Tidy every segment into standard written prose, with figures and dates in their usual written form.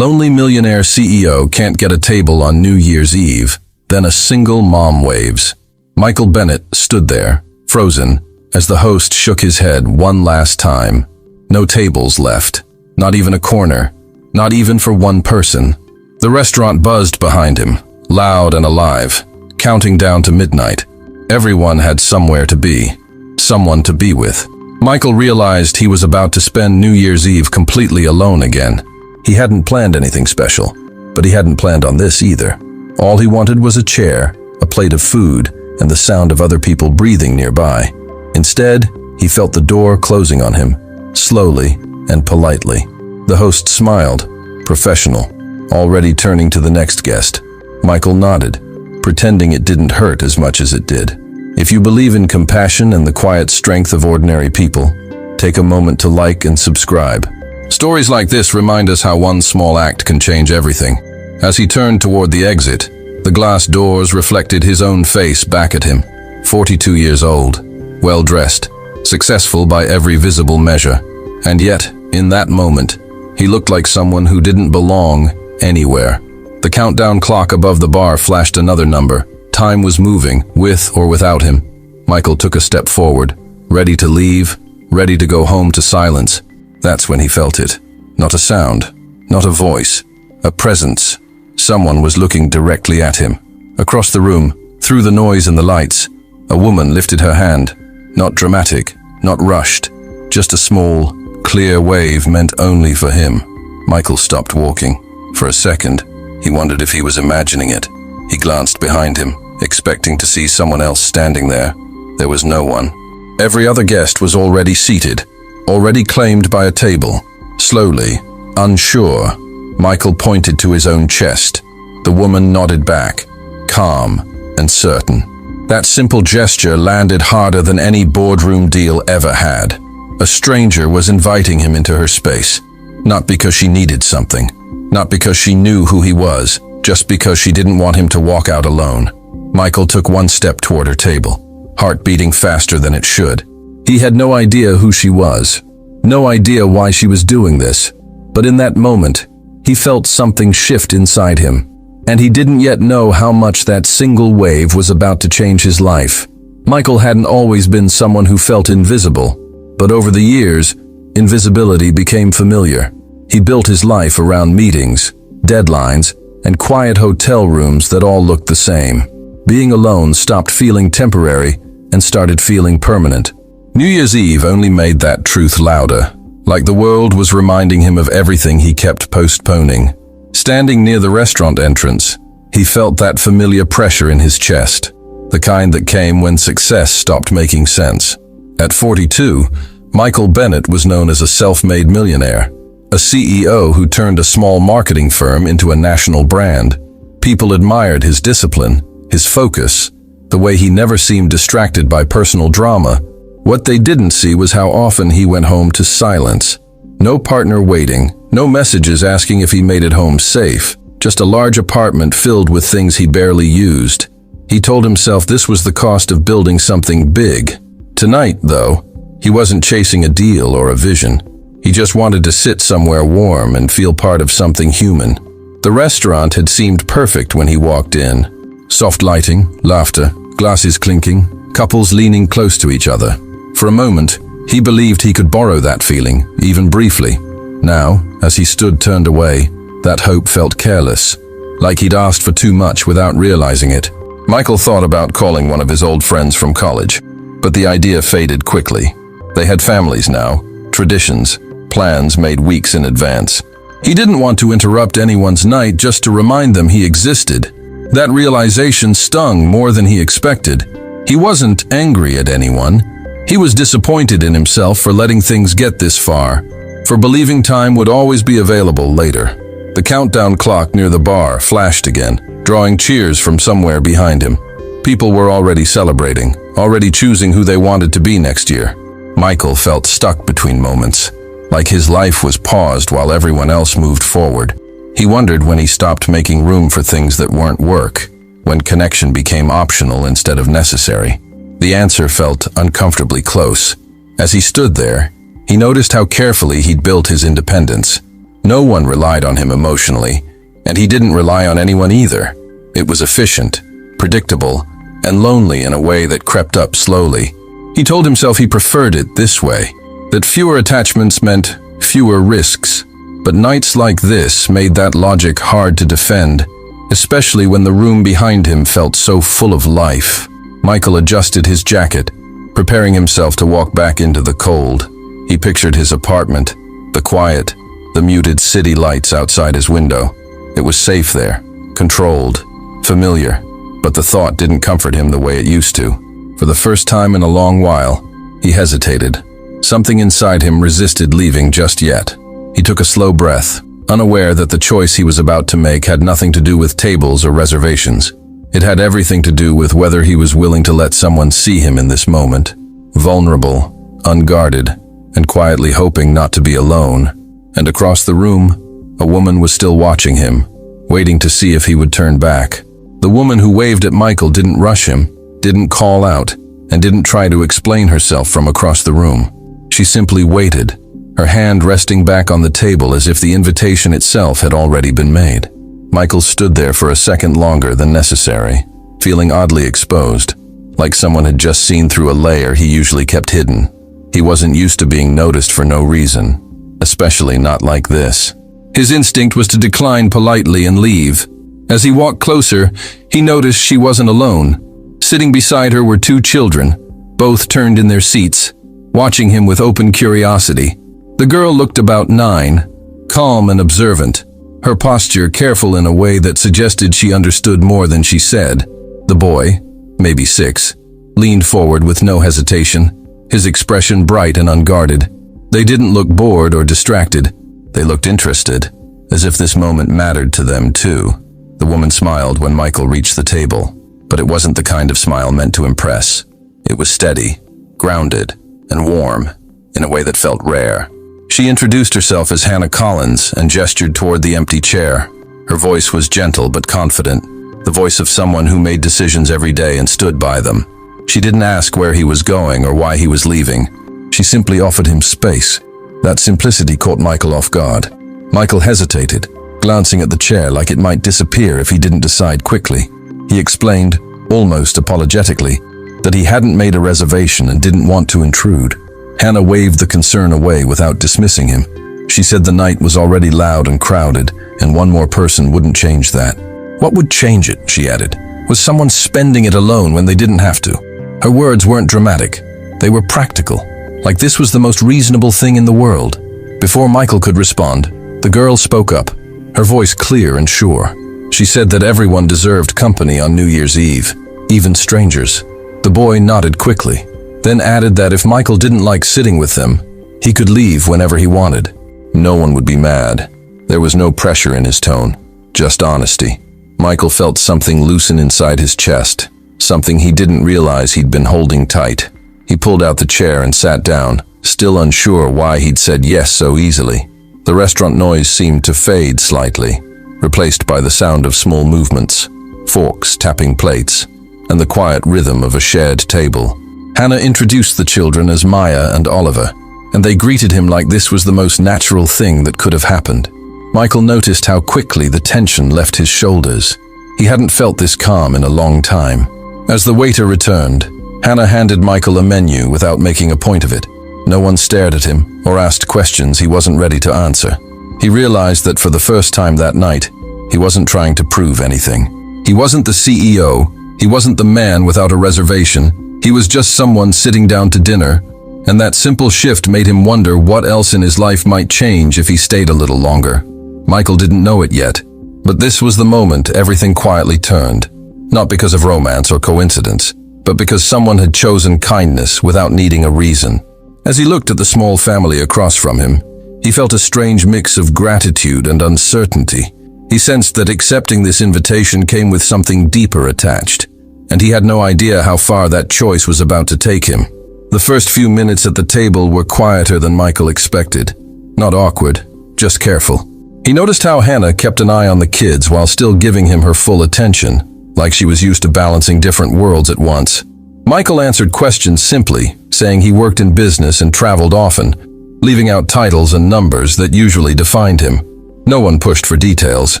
Lonely millionaire CEO can't get a table on New Year's Eve. Then a single mom waves. Michael Bennett stood there, frozen, as the host shook his head one last time. No tables left. Not even a corner. Not even for one person. The restaurant buzzed behind him, loud and alive, counting down to midnight. Everyone had somewhere to be. Someone to be with. Michael realized he was about to spend New Year's Eve completely alone again. He hadn't planned anything special, but he hadn't planned on this either. All he wanted was a chair, a plate of food, and the sound of other people breathing nearby. Instead, he felt the door closing on him, slowly and politely. The host smiled, professional, already turning to the next guest. Michael nodded, pretending it didn't hurt as much as it did. If you believe in compassion and the quiet strength of ordinary people, take a moment to like and subscribe. Stories like this remind us how one small act can change everything. As he turned toward the exit, the glass doors reflected his own face back at him. 42 years old, well-dressed, successful by every visible measure. And yet, in that moment, he looked like someone who didn't belong anywhere. The countdown clock above the bar flashed another number. Time was moving, with or without him. Michael took a step forward, ready to leave, ready to go home to silence. That's when he felt it. Not a sound, not a voice, a presence. Someone was looking directly at him. Across the room, through the noise and the lights, a woman lifted her hand. Not dramatic, not rushed, just a small, clear wave meant only for him. Michael stopped walking. For a second, he wondered if he was imagining it. He glanced behind him, expecting to see someone else standing there. There was no one. Every other guest was already seated, already claimed by a table. Slowly, unsure, Michael pointed to his own chest. The woman nodded back, calm and certain. That simple gesture landed harder than any boardroom deal ever had. A stranger was inviting him into her space, not because she needed something, not because she knew who he was, just because she didn't want him to walk out alone. Michael took one step toward her table, heart beating faster than it should. He had no idea who she was, no idea why she was doing this, but in that moment, he felt something shift inside him, and he didn't yet know how much that single wave was about to change his life. Michael hadn't always been someone who felt invisible, but over the years, invisibility became familiar. He built his life around meetings, deadlines, and quiet hotel rooms that all looked the same. Being alone stopped feeling temporary and started feeling permanent. New Year's Eve only made that truth louder, like the world was reminding him of everything he kept postponing. Standing near the restaurant entrance, he felt that familiar pressure in his chest, the kind that came when success stopped making sense. At 42, Michael Bennett was known as a self-made millionaire, a CEO who turned a small marketing firm into a national brand. People admired his discipline, his focus, the way he never seemed distracted by personal drama. What they didn't see was how often he went home to silence. No partner waiting, no messages asking if he made it home safe, just a large apartment filled with things he barely used. He told himself this was the cost of building something big. Tonight, though, he wasn't chasing a deal or a vision. He just wanted to sit somewhere warm and feel part of something human. The restaurant had seemed perfect when he walked in. Soft lighting, laughter, glasses clinking, couples leaning close to each other. For a moment, he believed he could borrow that feeling, even briefly. Now, as he stood turned away, that hope felt careless, like he'd asked for too much without realizing it. Michael thought about calling one of his old friends from college, but the idea faded quickly. They had families now, traditions, plans made weeks in advance. He didn't want to interrupt anyone's night just to remind them he existed. That realization stung more than he expected. He wasn't angry at anyone. He was disappointed in himself for letting things get this far, for believing time would always be available later. The countdown clock near the bar flashed again, drawing cheers from somewhere behind him. People were already celebrating, already choosing who they wanted to be next year. Michael felt stuck between moments, like his life was paused while everyone else moved forward. He wondered when he stopped making room for things that weren't work, when connection became optional instead of necessary. The answer felt uncomfortably close. As he stood there, he noticed how carefully he'd built his independence. No one relied on him emotionally, and he didn't rely on anyone either. It was efficient, predictable, and lonely in a way that crept up slowly. He told himself he preferred it this way, that fewer attachments meant fewer risks. But nights like this made that logic hard to defend, especially when the room behind him felt so full of life. Michael adjusted his jacket, preparing himself to walk back into the cold. He pictured his apartment, the quiet, the muted city lights outside his window. It was safe there, controlled, familiar, but the thought didn't comfort him the way it used to. For the first time in a long while, he hesitated. Something inside him resisted leaving just yet. He took a slow breath, unaware that the choice he was about to make had nothing to do with tables or reservations. It had everything to do with whether he was willing to let someone see him in this moment, vulnerable, unguarded, and quietly hoping not to be alone. And across the room, a woman was still watching him, waiting to see if he would turn back. The woman who waved at Michael didn't rush him, didn't call out, and didn't try to explain herself from across the room. She simply waited, her hand resting back on the table as if the invitation itself had already been made. Michael stood there for a second longer than necessary, feeling oddly exposed, like someone had just seen through a layer he usually kept hidden. He wasn't used to being noticed for no reason, especially not like this. His instinct was to decline politely and leave. As he walked closer, he noticed she wasn't alone. Sitting beside her were two children, both turned in their seats, watching him with open curiosity. The girl looked about 9, calm and observant, her posture careful in a way that suggested she understood more than she said. The boy, maybe 6, leaned forward with no hesitation, his expression bright and unguarded. They didn't look bored or distracted. They looked interested, as if this moment mattered to them too. The woman smiled when Michael reached the table, but it wasn't the kind of smile meant to impress. It was steady, grounded, and warm, in a way that felt rare. She introduced herself as Hannah Collins and gestured toward the empty chair. Her voice was gentle but confident, the voice of someone who made decisions every day and stood by them. She didn't ask where he was going or why he was leaving. She simply offered him space. That simplicity caught Michael off guard. Michael hesitated, glancing at the chair like it might disappear if he didn't decide quickly. He explained, almost apologetically, that he hadn't made a reservation and didn't want to intrude. Hannah waved the concern away without dismissing him. She said the night was already loud and crowded, and one more person wouldn't change that. What would change it, she added, was someone spending it alone when they didn't have to. Her words weren't dramatic. They were practical, like this was the most reasonable thing in the world. Before Michael could respond, the girl spoke up, her voice clear and sure. She said that everyone deserved company on New Year's Eve, even strangers. The boy nodded quickly, then added that if Michael didn't like sitting with them, he could leave whenever he wanted. No one would be mad. There was no pressure in his tone, just honesty. Michael felt something loosen inside his chest, something he didn't realize he'd been holding tight. He pulled out the chair and sat down, still unsure why he'd said yes so easily. The restaurant noise seemed to fade slightly, replaced by the sound of small movements, forks tapping plates, and the quiet rhythm of a shared table. Hannah introduced the children as Maya and Oliver, and they greeted him like this was the most natural thing that could have happened. Michael noticed how quickly the tension left his shoulders. He hadn't felt this calm in a long time. As the waiter returned, Hannah handed Michael a menu without making a point of it. No one stared at him or asked questions he wasn't ready to answer. He realized that for the first time that night, he wasn't trying to prove anything. He wasn't the CEO, he wasn't the man without a reservation, he was just someone sitting down to dinner, and that simple shift made him wonder what else in his life might change if he stayed a little longer. Michael didn't know it yet, but this was the moment everything quietly turned, not because of romance or coincidence, but because someone had chosen kindness without needing a reason. As he looked at the small family across from him, he felt a strange mix of gratitude and uncertainty. He sensed that accepting this invitation came with something deeper attached, and he had no idea how far that choice was about to take him. The first few minutes at the table were quieter than Michael expected. Not awkward, just careful. He noticed how Hannah kept an eye on the kids while still giving him her full attention, like she was used to balancing different worlds at once. Michael answered questions simply, saying he worked in business and traveled often, leaving out titles and numbers that usually defined him. No one pushed for details.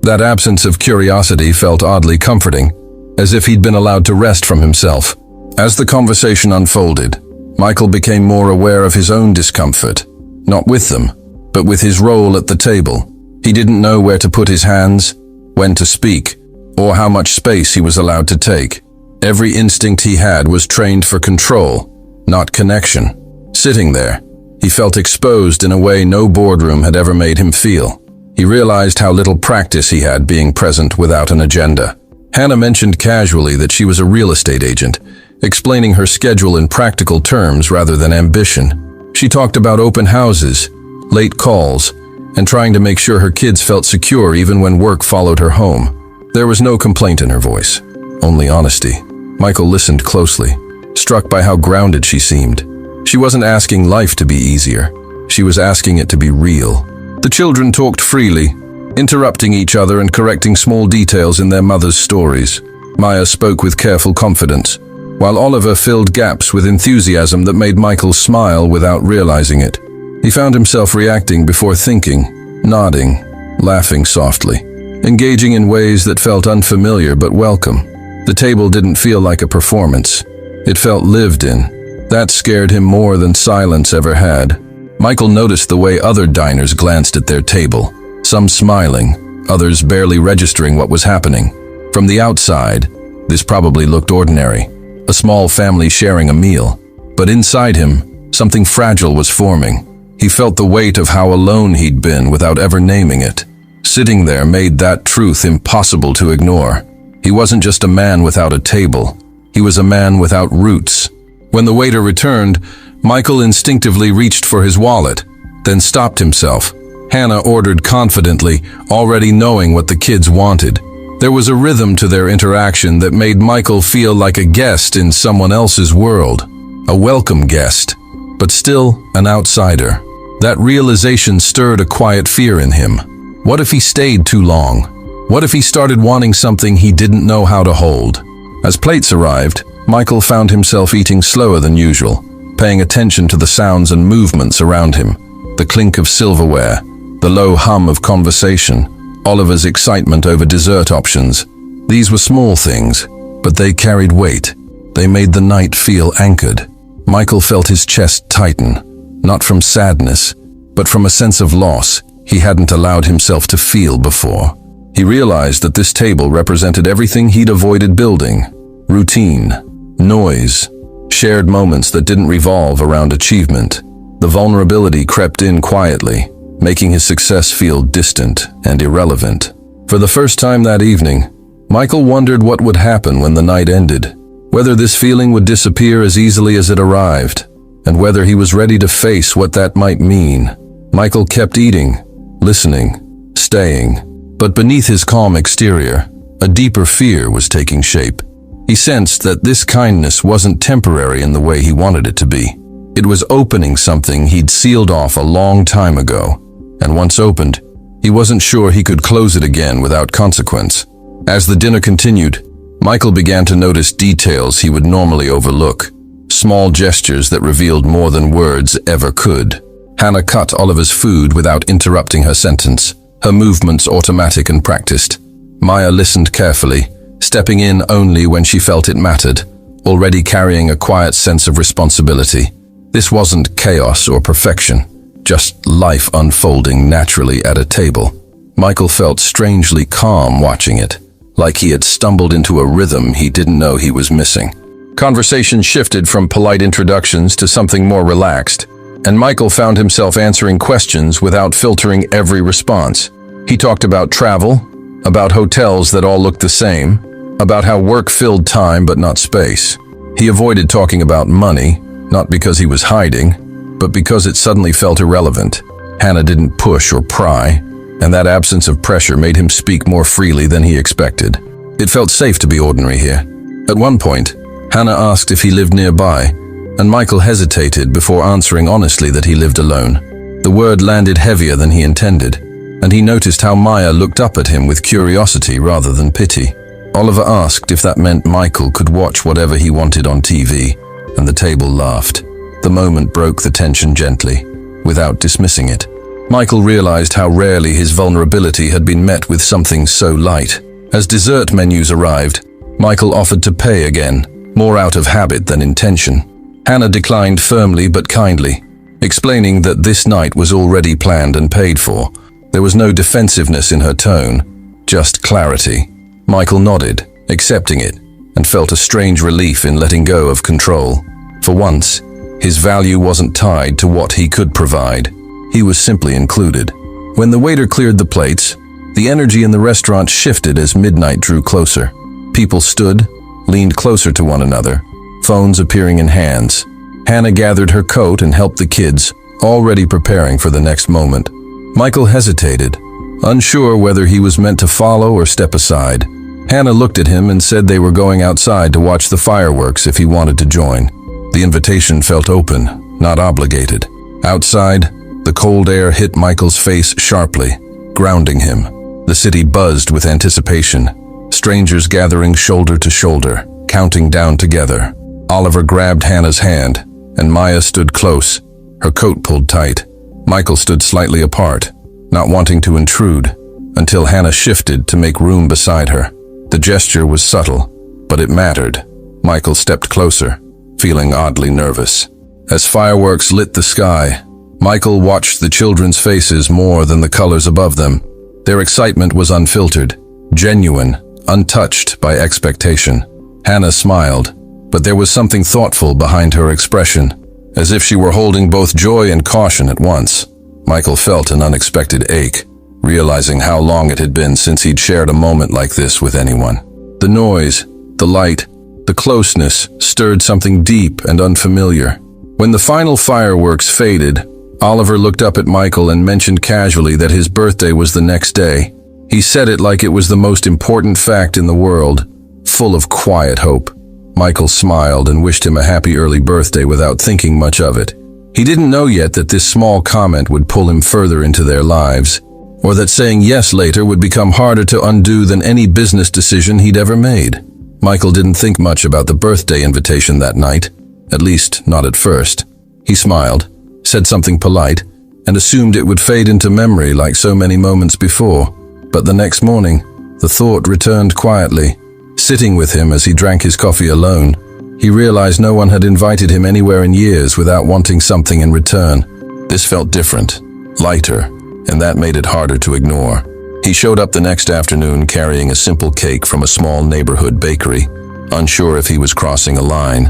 That absence of curiosity felt oddly comforting, as if he'd been allowed to rest from himself. As the conversation unfolded, Michael became more aware of his own discomfort, not with them, but with his role at the table. He didn't know where to put his hands, when to speak, or how much space he was allowed to take. Every instinct he had was trained for control, not connection. Sitting there, he felt exposed in a way no boardroom had ever made him feel. He realized how little practice he had being present without an agenda. Hannah mentioned casually that she was a real estate agent, explaining her schedule in practical terms rather than ambition. She talked about open houses, late calls, and trying to make sure her kids felt secure even when work followed her home. There was no complaint in her voice, only honesty. Michael listened closely, struck by how grounded she seemed. She wasn't asking life to be easier. She was asking it to be real. The children talked freely, interrupting each other and correcting small details in their mother's stories. Maya spoke with careful confidence, while Oliver filled gaps with enthusiasm that made Michael smile without realizing it. He found himself reacting before thinking, nodding, laughing softly, engaging in ways that felt unfamiliar but welcome. The table didn't feel like a performance. It felt lived in. That scared him more than silence ever had. Michael noticed the way other diners glanced at their table, some smiling, others barely registering what was happening. From the outside, this probably looked ordinary, a small family sharing a meal. But inside him, something fragile was forming. He felt the weight of how alone he'd been without ever naming it. Sitting there made that truth impossible to ignore. He wasn't just a man without a table. He was a man without roots. When the waiter returned, Michael instinctively reached for his wallet, then stopped himself. Hannah ordered confidently, already knowing what the kids wanted. There was a rhythm to their interaction that made Michael feel like a guest in someone else's world. A welcome guest, but still an outsider. That realization stirred a quiet fear in him. What if he stayed too long? What if he started wanting something he didn't know how to hold? As plates arrived, Michael found himself eating slower than usual, paying attention to the sounds and movements around him. The clink of silverware, the low hum of conversation, Oliver's excitement over dessert options. These were small things, but they carried weight. They made the night feel anchored. Michael felt his chest tighten, not from sadness, but from a sense of loss he hadn't allowed himself to feel before. He realized that this table represented everything he'd avoided building: routine, noise, shared moments that didn't revolve around achievement. The vulnerability crept in quietly, making his success feel distant and irrelevant. For the first time that evening, Michael wondered what would happen when the night ended, whether this feeling would disappear as easily as it arrived, and whether he was ready to face what that might mean. Michael kept eating, listening, staying, but beneath his calm exterior, a deeper fear was taking shape. He sensed that this kindness wasn't temporary in the way he wanted it to be. It was opening something he'd sealed off a long time ago, and once opened, he wasn't sure he could close it again without consequence. As the dinner continued, Michael began to notice details he would normally overlook, small gestures that revealed more than words ever could. Hannah cut Oliver's food without interrupting her sentence, her movements automatic and practiced. Maya listened carefully, stepping in only when she felt it mattered, already carrying a quiet sense of responsibility. This wasn't chaos or perfection, just life unfolding naturally at a table. Michael felt strangely calm watching it, like he had stumbled into a rhythm he didn't know he was missing. Conversation shifted from polite introductions to something more relaxed, and Michael found himself answering questions without filtering every response. He talked about travel, about hotels that all looked the same, about how work filled time but not space. He avoided talking about money, not because he was hiding, but because it suddenly felt irrelevant. Hannah didn't push or pry, and that absence of pressure made him speak more freely than he expected. It felt safe to be ordinary here. At one point, Hannah asked if he lived nearby, and Michael hesitated before answering honestly that he lived alone. The word landed heavier than he intended, and he noticed how Maya looked up at him with curiosity rather than pity. Oliver asked if that meant Michael could watch whatever he wanted on TV, and the table laughed. The moment broke the tension gently, without dismissing it. Michael realized how rarely his vulnerability had been met with something so light. As dessert menus arrived, Michael offered to pay again, more out of habit than intention. Hannah declined firmly but kindly, explaining that this night was already planned and paid for. There was no defensiveness in her tone, just clarity. Michael nodded, accepting it, and felt a strange relief in letting go of control. For once, his value wasn't tied to what he could provide. He was simply included. When the waiter cleared the plates, the energy in the restaurant shifted as midnight drew closer. People stood, leaned closer to one another, phones appearing in hands. Hannah gathered her coat and helped the kids, already preparing for the next moment. Michael hesitated, unsure whether he was meant to follow or step aside. Hannah looked at him and said they were going outside to watch the fireworks if he wanted to join. The invitation felt open, not obligated. Outside, the cold air hit Michael's face sharply, grounding him. The city buzzed with anticipation, strangers gathering shoulder to shoulder, counting down together. Oliver grabbed Hannah's hand, and Maya stood close, her coat pulled tight. Michael stood slightly apart, not wanting to intrude, until Hannah shifted to make room beside her. The gesture was subtle, but it mattered. Michael stepped closer, feeling oddly nervous. As fireworks lit the sky, Michael watched the children's faces more than the colors above them. Their excitement was unfiltered, genuine, untouched by expectation. Hannah smiled, but there was something thoughtful behind her expression, as if she were holding both joy and caution at once. Michael felt an unexpected ache, realizing how long it had been since he'd shared a moment like this with anyone. The noise, the light, the closeness stirred something deep and unfamiliar. When the final fireworks faded, Oliver looked up at Michael and mentioned casually that his birthday was the next day. He said it like it was the most important fact in the world, full of quiet hope. Michael smiled and wished him a happy early birthday without thinking much of it. He didn't know yet that this small comment would pull him further into their lives, or that saying yes later would become harder to undo than any business decision he'd ever made. Michael didn't think much about the birthday invitation that night, at least not at first. He smiled, said something polite, and assumed it would fade into memory like so many moments before. But the next morning, the thought returned quietly. Sitting with him as he drank his coffee alone, he realized no one had invited him anywhere in years without wanting something in return. This felt different, lighter, and that made it harder to ignore. He showed up the next afternoon carrying a simple cake from a small neighborhood bakery, unsure if he was crossing a line.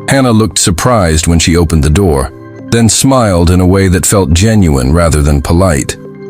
Hannah looked surprised when she opened the door, then smiled in a way that felt genuine rather than polite.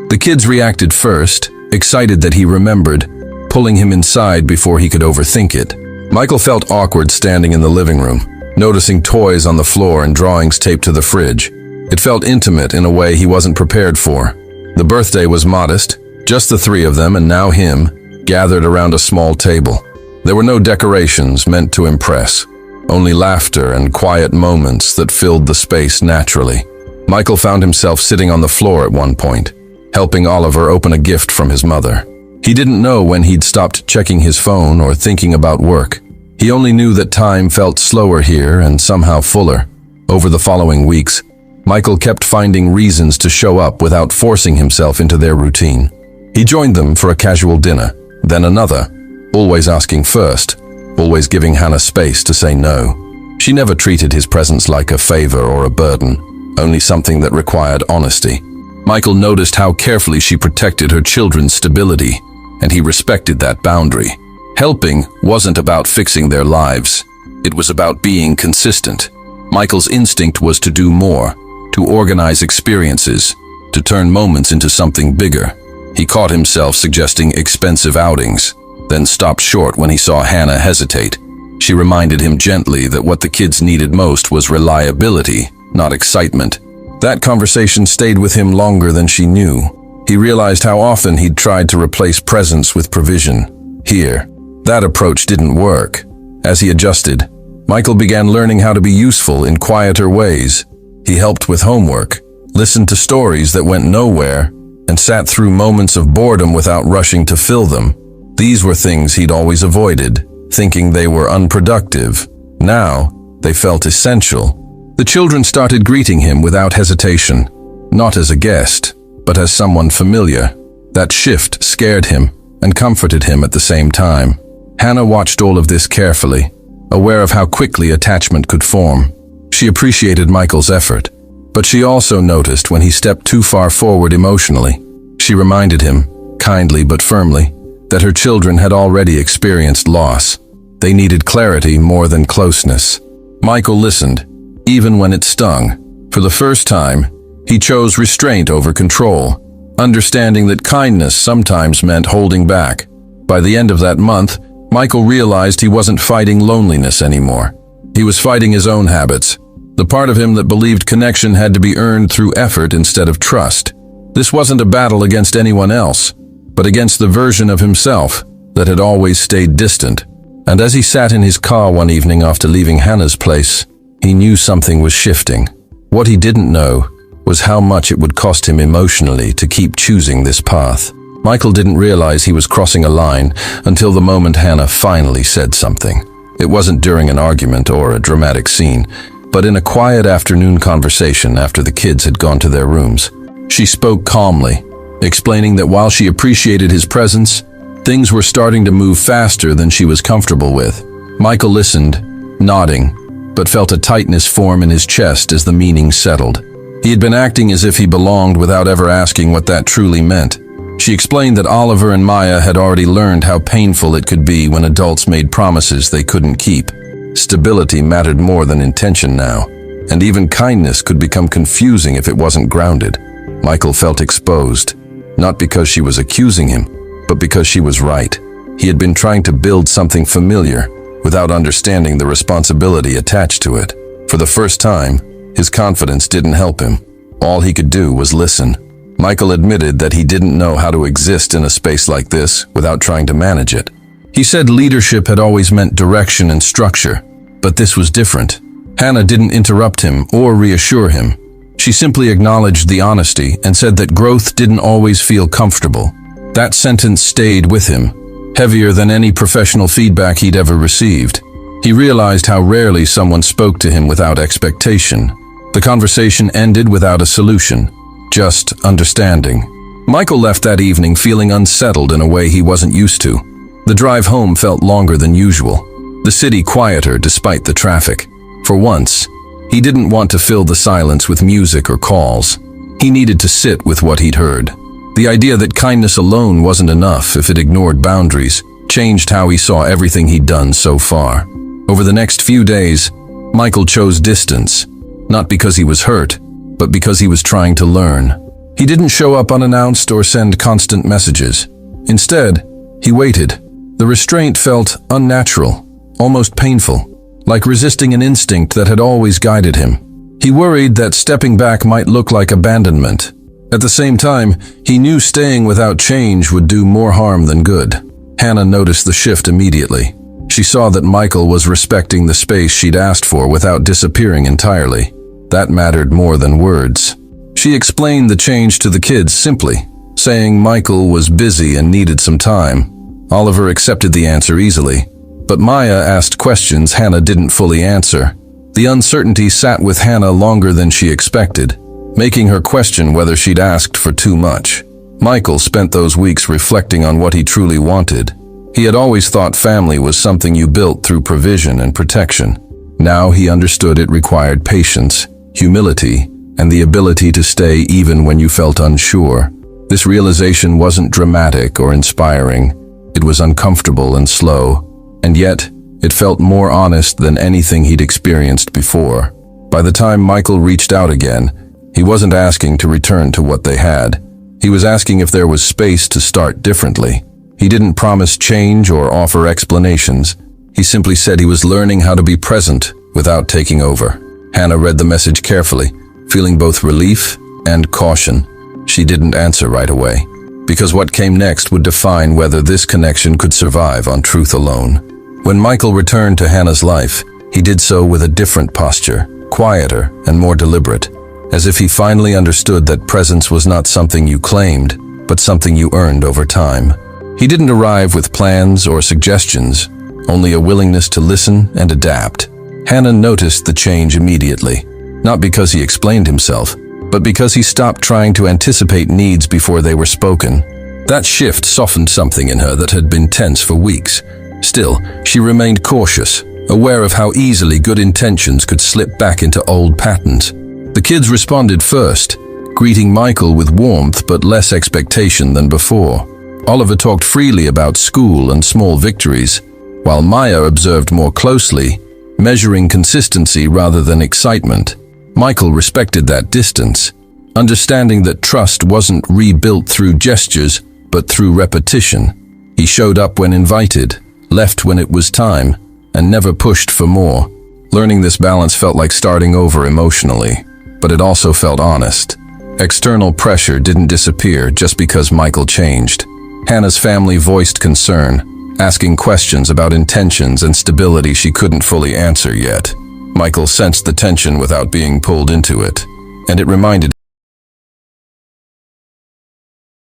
The kids reacted first, excited that he remembered, pulling him inside before he could overthink it. Michael felt awkward standing in the living room, noticing toys on the floor and drawings taped to the fridge. It felt intimate in a way he wasn't prepared for. The birthday was modest, just the three of them and now him, gathered around a small table. There were no decorations meant to impress, only laughter and quiet moments that filled the space naturally. Michael found himself sitting on the floor at one point, helping Oliver open a gift from his mother. He didn't know when he'd stopped checking his phone or thinking about work. He only knew that time felt slower here and somehow fuller. Over the following weeks, Michael kept finding reasons to show up without forcing himself into their routine. He joined them for a casual dinner, then another, always asking first, always giving Hannah space to say no. She never treated his presence like a favor or a burden, only something that required honesty. Michael noticed how carefully she protected her children's stability, and he respected that boundary. Helping wasn't about fixing their lives. It was about being consistent. Michael's instinct was to do more, to organize experiences, to turn moments into something bigger. He caught himself suggesting expensive outings, then stopped short when he saw Hannah hesitate. She reminded him gently that what the kids needed most was reliability, not excitement. That conversation stayed with him longer than she knew. He realized how often he'd tried to replace presence with provision. Here, that approach didn't work. As he adjusted, Michael began learning how to be useful in quieter ways. He helped with homework, listened to stories that went nowhere, and sat through moments of boredom without rushing to fill them. These were things he'd always avoided, thinking they were unproductive. Now, they felt essential. The children started greeting him without hesitation, not as a guest, but as someone familiar. That shift scared him and comforted him at the same time. Hannah watched all of this carefully, aware of how quickly attachment could form. She appreciated Michael's effort, but she also noticed when he stepped too far forward emotionally. She reminded him, kindly but firmly, that her children had already experienced loss. They needed clarity more than closeness. Michael listened, even when it stung. For the first time, he chose restraint over control, understanding that kindness sometimes meant holding back. By the end of that month, Michael realized he wasn't fighting loneliness anymore. He was fighting his own habits, the part of him that believed connection had to be earned through effort instead of trust. This wasn't a battle against anyone else, but against the version of himself that had always stayed distant. And as he sat in his car one evening after leaving Hannah's place, he knew something was shifting. What he didn't know was how much it would cost him emotionally to keep choosing this path. Michael didn't realize he was crossing a line until the moment Hannah finally said something. It wasn't during an argument or a dramatic scene, but in a quiet afternoon conversation after the kids had gone to their rooms. She spoke calmly, explaining that while she appreciated his presence, things were starting to move faster than she was comfortable with. Michael listened, nodding, but felt a tightness form in his chest as the meaning settled. He had been acting as if he belonged without ever asking what that truly meant. She explained that Oliver and Maya had already learned how painful it could be when adults made promises they couldn't keep. Stability mattered more than intention now, and even kindness could become confusing if it wasn't grounded. Michael felt exposed, not because she was accusing him, but because she was right. He had been trying to build something familiar without understanding the responsibility attached to it. For the first time, his confidence didn't help him. All he could do was listen. Michael admitted that he didn't know how to exist in a space like this without trying to manage it. He said leadership had always meant direction and structure, but this was different. Hannah didn't interrupt him or reassure him. She simply acknowledged the honesty and said that growth didn't always feel comfortable. That sentence stayed with him, heavier than any professional feedback he'd ever received. He realized how rarely someone spoke to him without expectation. The conversation ended without a solution, just understanding. Michael left that evening feeling unsettled in a way he wasn't used to. The drive home felt longer than usual, the city quieter despite the traffic. For once, he didn't want to fill the silence with music or calls. He needed to sit with what he'd heard. The idea that kindness alone wasn't enough if it ignored boundaries changed how he saw everything he'd done so far. Over the next few days, Michael chose distance, not because he was hurt, but because he was trying to learn. He didn't show up unannounced or send constant messages. Instead, he waited. The restraint felt unnatural, almost painful, like resisting an instinct that had always guided him. He worried that stepping back might look like abandonment. At the same time, he knew staying without change would do more harm than good. Hannah noticed the shift immediately. She saw that Michael was respecting the space she'd asked for without disappearing entirely. That mattered more than words. She explained the change to the kids simply, saying Michael was busy and needed some time. Oliver accepted the answer easily, but Maya asked questions Hannah didn't fully answer. The uncertainty sat with Hannah longer than she expected, making her question whether she'd asked for too much. Michael spent those weeks reflecting on what he truly wanted. He had always thought family was something you built through provision and protection. Now he understood it required patience, humility, and the ability to stay even when you felt unsure. This realization wasn't dramatic or inspiring. It was uncomfortable and slow, and yet it felt more honest than anything he'd experienced before. By the time Michael reached out again, he wasn't asking to return to what they had. He was asking if there was space to start differently. He didn't promise change or offer explanations. He simply said he was learning how to be present without taking over. Hannah read the message carefully, feeling both relief and caution. She didn't answer right away, because what came next would define whether this connection could survive on truth alone. When Michael returned to Hannah's life, he did so with a different posture, quieter and more deliberate, as if he finally understood that presence was not something you claimed, but something you earned over time. He didn't arrive with plans or suggestions, only a willingness to listen and adapt. Hannah noticed the change immediately, not because he explained himself, but because he stopped trying to anticipate needs before they were spoken. That shift softened something in her that had been tense for weeks. Still, she remained cautious, aware of how easily good intentions could slip back into old patterns. The kids responded first, greeting Michael with warmth but less expectation than before. Oliver talked freely about school and small victories, while Maya observed more closely, measuring consistency rather than excitement. Michael respected that distance, understanding that trust wasn't rebuilt through gestures, but through repetition. He showed up when invited, left when it was time, and never pushed for more. Learning this balance felt like starting over emotionally, but it also felt honest. External pressure didn't disappear just because Michael changed. Hannah's family voiced concern, asking questions about intentions and stability she couldn't fully answer yet. Michael sensed the tension without being pulled into it, and it reminded